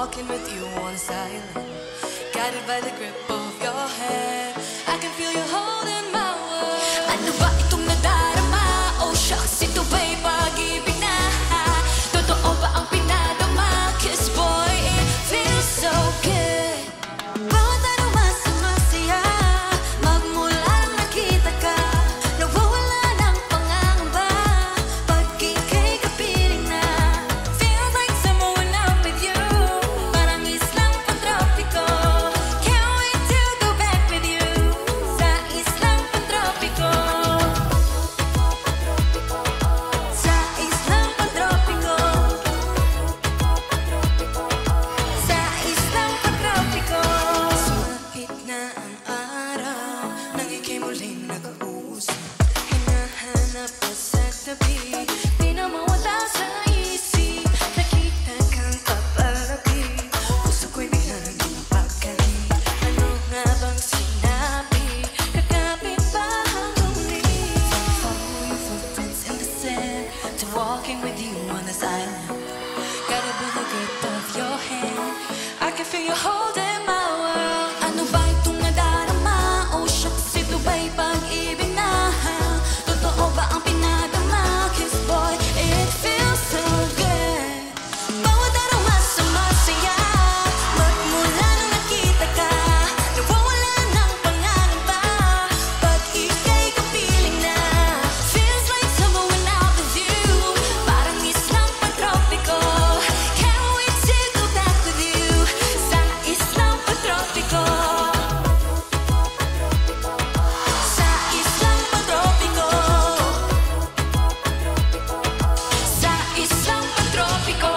walking with you on this island, guided by the grip of your hand. I can feel you holding my world. Ano ba itong nadarama? Oh shucks, ito ba'y pag-ibig na? Totoo ba ang pinadama? 'Cause boy, it feels so good. Bawat araw masaya, magmula nang nakita ka, nawawala ng pangangamba pag ika'y kapiling na. Feels like summer when I'm with you, parang islang pantropiko. Can't wait to go back with you sa islang pantropiko. Sa islang pantropiko. Sa islang pantropiko. Sumapit na ang araw nang ika'y muling nag-uusap. Hinahanap ka sa tabi, di na mawala sa isip. Nakita kang papalapit, puso ko'y bigla nang napakali. Ano nga bang sinabi? Kakapit ba hanggang muli? From following your footprints in the sand to walking with you on this island, guided by the grip of your hand. I can feel you holding my world. Ano ba itong nadarama? Oh shucks, ito ba'y pag-ibig na? Totoo ba ang pinadama? 'Cause boy, it feels so good. Bawat araw masaya, magmula nang nakita ka, nawawala ng pangangamba pag ika'y kapiling na. Feels like summer when I'm with you, parang islang pantropiko. Can't wait to go back with you sa islang pantropiko. Sa islang pantropiko. Sa islang pantropiko.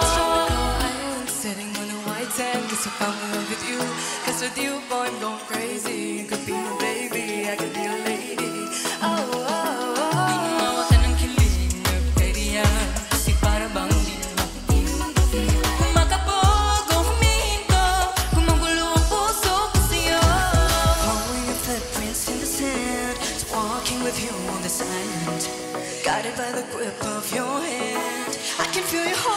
I'm sitting on a white sand 'cause I fell in love with you. 'Cause with you, boy, I'm going crazy. You could be my baby, I could be your lady. Oh, oh, oh. Di mawa ka ng kilig, nagkaidiyan, kasi para bang di na makinig. Kumakabog o humihinto, gumagulo ang puso ko sa'yo. Following your footprints in the sand, just walking with you on this island, guided by the grip of your hand. I can feel your heart.